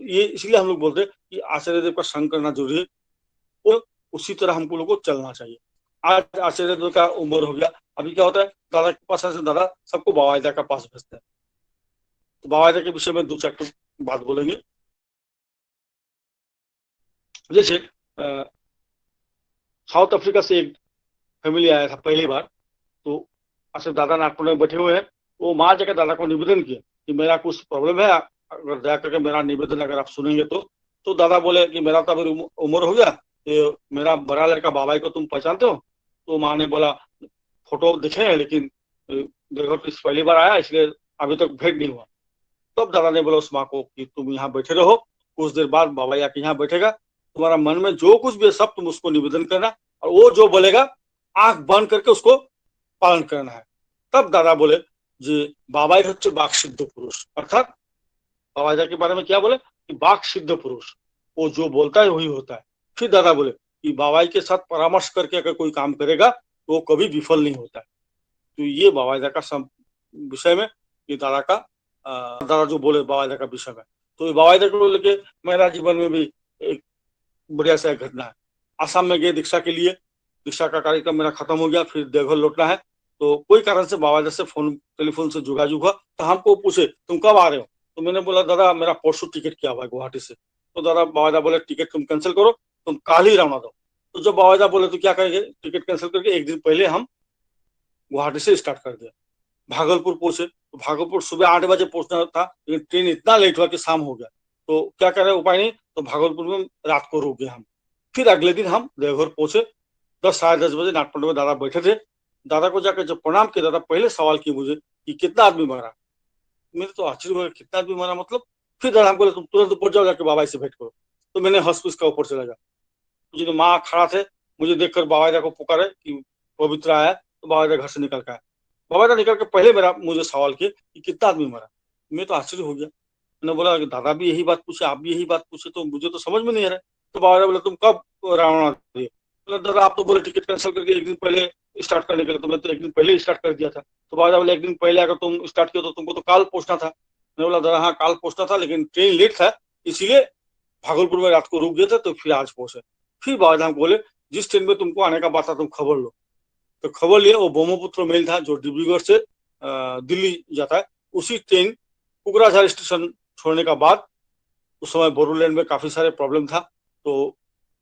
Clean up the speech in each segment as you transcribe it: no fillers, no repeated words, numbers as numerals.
ये इसलिए हम लोग बोलते हैं कि आचार्य देव का संग करना जरूरी है, और उसी तरह हमको लोग को चलना चाहिए। आज आचार्य देव का उम्र हो गया, अभी क्या होता है, दादा के पास ऐसे दादा सबको बाबायदा का पास भेजते हैं। तो बाबायदा के विषय में 2 चैप्टर बात बोलेंगे। जैसे साउथ अफ्रीका से एक फैमिली आया था पहली बार, तो अच्छा दादा नागपुर में बैठे हुए हैं, वो माँ जाकर दादा को निवेदन किया कि मेरा कुछ प्रॉब्लम है, अगर दया करके मेरा निवेदन अगर आप सुनेंगे तो दादा बोले कि मेरा तो अभी उम्र हो गया, तो मेरा बड़ा लड़का बाबाई को तुम पहचानते हो? तो माँ ने बोला फोटो देखे हैं, लेकिन देखो तो इस पहली बार आया, इसलिए अभी तक भेंट नहीं हुआ। तब तो दादा ने बोला उस माँ को कि तुम यहाँ बैठे रहो, कुछ देर बाद बाबा आके यहाँ बैठेगा, तुम्हारा मन में जो कुछ भी है सब तुम उसको निवेदन करना, और वो जो बोलेगा आंख बंद करके उसको पालन करना है। तब दादा बोले जी बाबाई হচ্ছে বাক सिद्ध पुरुष, अर्थात बाबाजा के बारे में क्या बोले कि बाक सिद्ध पुरुष, वो जो बोलता है वही होता है। फिर दादा बोले कि बाबाई के साथ परामर्श करके अगर कोई काम करेगा तो वो कभी विफल नहीं होता है। तो ये बाबाजा का विषय में, ये दादा का दादा जो बोले बाबाजा का विषय में, तो बाबाजा को लेके मेरा जीवन में भी एक बढ़िया सा घटना है। आसाम में गए दीक्षा के लिए, दीक्षा का कार्यक्रम मेरा खत्म हो गया, फिर देवघर लौटना है, तो कोई कारण से बाबा से टेलीफोन से जोगाजोग हुआ, तो हमको पूछे तुम कब आ रहे हो? तो मैंने बोला दादा मेरा परसों टिकट किया हुआ है गुवाहाटी से। तो दादा बाबा बोले टिकट तुम कैंसिल करो, तुम कल ही रवाना दो। तो जब बाबा बोले तो क्या करेंगे, टिकट कैंसिल करके एक दिन पहले हम गुवाहाटी से स्टार्ट कर दिया। भागलपुर पहुंचे, तो भागलपुर सुबह 8 बजे पहुंचना था, लेकिन ट्रेन इतना लेट हुआ कि शाम हो गया। तो क्या करें, उपाय नहीं, तो भागलपुर में रात को रुक गए हम। फिर अगले दिन हम देवघर पहुंचे, 10 साढ़े 10 बजे नागपुर में दादा बैठे थे। दादा को जाकर जब प्रणाम किया, दादा पहले सवाल किए मुझे कि कितना आदमी मरा। मेरे तो आश्चर्य हुआ, कितना आदमी मरा मतलब? फिर दादा हमको बोले तुम तुरंत ऊपर जाओ, जाके बाबा से भेंट करो। तो मैंने हॉस्पिस का ऊपर चला गया, मुझे तो माँ खड़ा थे, मुझे देखकर बाबा को पुकारे कि पवित्र आया, तो बाबा घर से निकल कर आया। बाबा निकल के पहले मेरा मुझे सवाल किए कि कितना आदमी मरा। मैं तो आश्चर्य हो गया, मैंने बोला कि दादा भी यही बात पूछे, आप भी यही बात पूछे, तो मुझे तो समझ में नहीं आ रहा है। तो बाबा बोले तुम कब रवाना थे? बोला दादा आप तो बोले टिकट कैंसिल करके एक दिन पहले स्टार्ट करने के लिए, तो मैं तो एक दिन पहले ही स्टार्ट कर दिया था। तो बाबा बोले एक दिन पहले अगर तुम स्टार्ट किया तो तुमको तो काल पहुंचना था। मैंने बोला दादा हाँ काल पहुंचना था, लेकिन ट्रेन लेट था, इसीलिए भागलपुर में रात को रुक गए थे, तो फिर आज पहुंचे। फिर बाबा धाम बोले जिस ट्रेन में तुमको आने का बात था तुम खबर लो। तो खबर लिए, वो ब्रह्मपुत्र मेल था जो डिब्रूगढ़ से दिल्ली जाता है। उसी ट्रेन कुकराझार स्टेशन छोड़ने का बाद, उस समय बोरोलैंड में काफी सारे प्रॉब्लम था, तो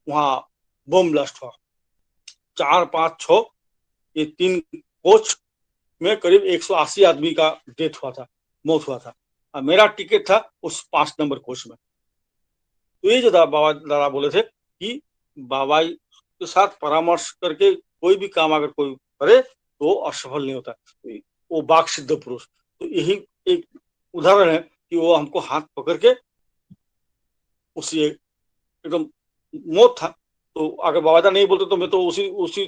वहां बम ब्लास्ट हुआ। 4, 5, 6 ये 3 कोच में करीब 180 आदमी का डेथ हुआ था, मौत हुआ था। और मेरा टिकट था उस 5 नंबर कोच में। तो ये जो बाबा दादा बोले थे कि बाबा के साथ परामर्श करके कोई भी काम अगर कोई करे तो असफल नहीं होता, वो बाक सिद्ध पुरुष। तो यही एक उदाहरण है कि वो हमको हाथ पकड़ के उसी एकदम मौत था, तो अगर बाबा नहीं बोलते तो मैं तो उसी उसी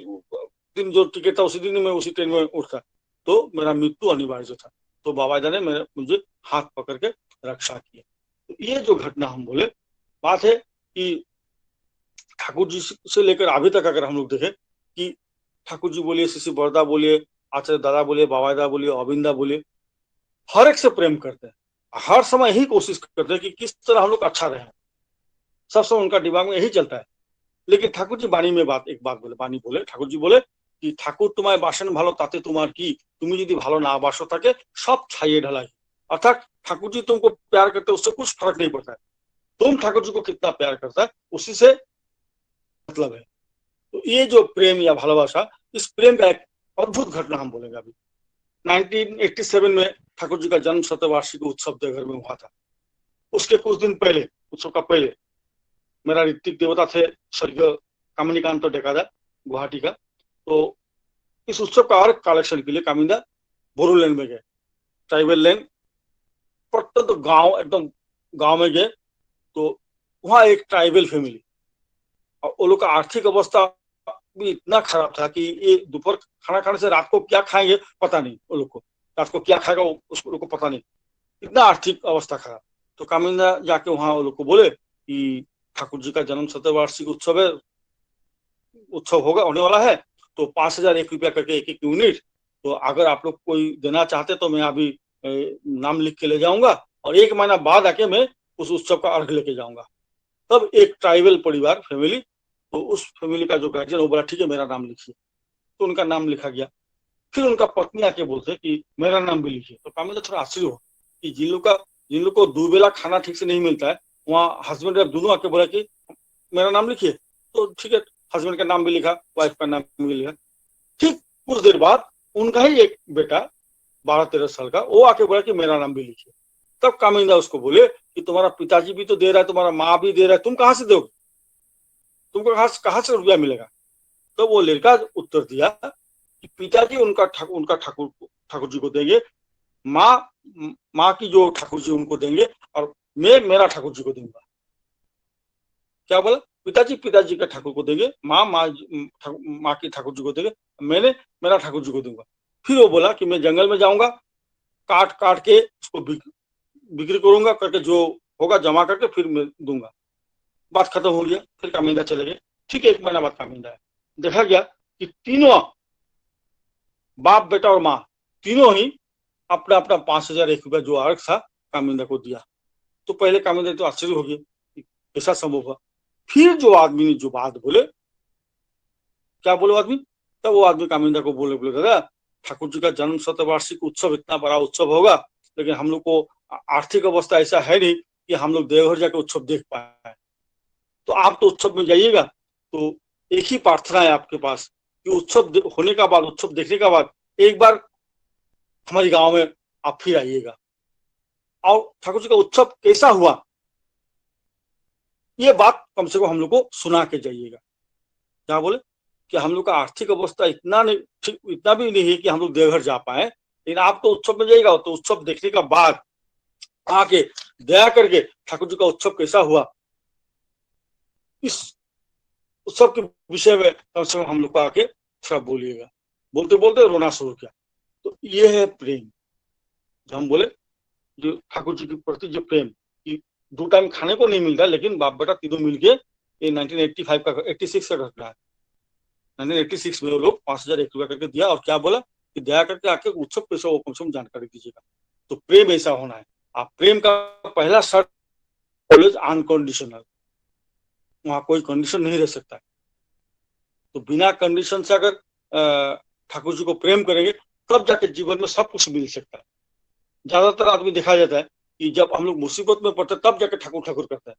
दिन जो टिकट था उसी दिन मैं उसी ट्रेन में उठता, तो मेरा मृत्यु अनिवार्य था। तो बाबा ने मुझे हाथ पकड़ के रक्षा किया। तो ये जो घटना हम बोले बात है कि ठाकुर जी से लेकर अभी तक अगर हम लोग देखें कि ठाकुर जी बोलिए, शिशि बरदा बोलिए, आचार्य दादा बोलिए, बाबादा बोलिए, अविंदा बोलिए, हर एक से प्रेम करते हैं, हर समय यही कोशिश करते हैं कि किस तरह हम लोग अच्छा रहे। सब समय उनका दिमाग में यही चलता है। लेकिन ठाकुर जी बाणी में एक बात बोले, बाणी बोले, ठाकुर जी बोले कि ठाकुर तुम्हारे बासन भालो ताते तुम्हार की, तुम्हें यदि भालो ना बासो থাকে सब छाइए ढलाई। अर्थात ठाकुर जी तुमको प्यार करते उससे कुछ फर्क नहीं पड़ता है, तुम ठाकुर जी को कितना प्यार करता है उसी से मतलब है। तो ये जो प्रेम या भालोबासा, इस प्रेम का एक अद्भुत घटना हम बोलेंगे। अभी 1987 में ठाकुर जी का जन्म शतवार्षिकी उत्सव देवघर में हुआ था। उसके कुछ दिन पहले, उत्सव का पहले, मेरा ऋतिक देवता थे स्वर्गीय कामिनीकांत डेकादा गुवाहाटी का। तो इस उत्सव का और कलेक्शन के लिए कामिंदा बोरोलैंड में गए, ट्राइबल लैंड, प्रत्येक गांव, एकदम गांव में गए। तो वहां एक ट्राइबल फैमिली, और वो लोग का आर्थिक अवस्था भी इतना खराब था कि ये दोपहर खाना खाने से रात को क्या खाएंगे पता नहीं, वो लोग को रात को क्या खाएगा उसको लोग को पता नहीं, इतना आर्थिक अवस्था खराब। तो कामिंदा जाके वहां वो लोग को बोले कि ठाकुर जी का जन्म शतवार्षिक उत्सव है, उत्सव होगा होने वाला है, तो 5,001 रुपया करके एक यूनिट, तो अगर आप लोग कोई देना चाहते तो मैं अभी नाम लिख के ले जाऊंगा, और 1 महीना बाद आके मैं उस उत्सव का अर्घ लेके जाऊंगा। तब एक ट्राइबल परिवार फैमिली, तो उस फैमिली का जो गार्जियन वो बोला ठीक है मेरा नाम लिखिए, तो उनका नाम लिखा गया। फिर उनका पत्नी आके बोलते कि मेरा नाम भी लिखिए। तो कामिंदा थोड़ा आश्चर्य हुआ कि जिन लोग को दोवेला खाना ठीक से नहीं मिलता है, वहाँ हस्बैंड वाइफ दोनों आके बोला कि मेरा नाम लिखिए। तो ठीक है, हस्बैंड का नाम भी लिखा, वाइफ का नाम भी लिखा। ठीक कुछ देर बाद उनका ही एक बेटा 12-13 साल का, वो आके बोला कि मेरा नाम भी लिखिए। तब कामिंदा उसको बोले कि तुम्हारा पिताजी भी तो दे रहा है, तुम्हारा माँ भी दे रहा है, तुम कहाँ से दोगे, तुमको कहाँ से रुपया मिलेगा। तो वो लड़का उत्तर दिया कि पिताजी उनका ठाकुर जी को देंगे, माँ माँ की जो ठाकुर जी उनको देंगे, और मैं मेरा ठाकुर जी को दूंगा। क्या बोला, पिताजी का ठाकुर को देंगे, माँ की ठाकुर जी को देंगे, मैंने मेरा ठाकुर जी को दूंगा। फिर वो बोला कि मैं जंगल में जाऊंगा, काट काट के उसको बिक्री करूंगा, करके जो होगा जमा करके फिर मैं दूंगा। बात खत्म हो गया। फिर कामिंदा चले गए। ठीक है, 1 महीना बाद कामिंदा है। देखा गया कि तीनों, बाप बेटा और माँ, तीनों ही अपना अपना 5,001 रुपया जो अर्घ था कामिंदा को दिया। तो पहले कामिंदा तो आश्चर्य हो गया कि ऐसा संभव हुआ। फिर जो आदमी ने जो बात बोले, क्या बोले आदमी, तब वो आदमी कामिंदा को बोले दादा, ठाकुर जी का जन्म शतवार्षिक उत्सव इतना बड़ा उत्सव होगा, लेकिन हम लोग को आर्थिक अवस्था ऐसा है नहीं कि हम लोग देवघर जाकर उत्सव देख पाए। तो आप तो उत्सव में जाइएगा, तो एक ही प्रार्थना है आपके पास कि उत्सव होने का बाद, उत्सव देखने का बाद एक बार हमारे गांव में आप फिर आइएगा, और ठाकुर जी का उत्सव कैसा हुआ ये बात कम से कम हम लोग को सुना के जाइएगा। क्या बोले कि हम लोग का आर्थिक अवस्था इतना नहीं, इतना भी नहीं है कि हम लोग देवघर जा पाए, लेकिन आप तो उत्सव में जाइएगा, तो उत्सव देखने का बाद आके दया करके ठाकुर जी का उत्सव कैसा हुआ इस उत्सव के विषय में कम से कम हम लोग को आके थोड़ा बोलिएगा। बोलते बोलते रोना शुरू किया। तो ये है प्रेम। जो हम बोले जो ठाकुर जी के प्रति जो प्रेम, कि 2 टाइम खाने को नहीं मिलता, लेकिन बाप बेटा तीनों मिलके, ये 1985 का 86 का घटना है। 1986 में वो लोग 5,001 रुपया करके दिया, और क्या बोला कि दया करके आके उत्सव कैसे वो कम से कम जानकारी दीजिएगा। तो प्रेम ऐसा होना है। आप प्रेम का पहला शर्त ऑलवेज अनकंडीशनल, वहां कोई कंडीशन नहीं रह सकता। तो बिना कंडीशन से अगर ठाकुर जी को प्रेम करेंगे, तब जाके जीवन में सब कुछ मिल सकता है। ज्यादातर आदमी देखा जाता है कि जब हम लोग मुसीबत में पड़ते तब जाके ठाकुर ठाकुर करता है,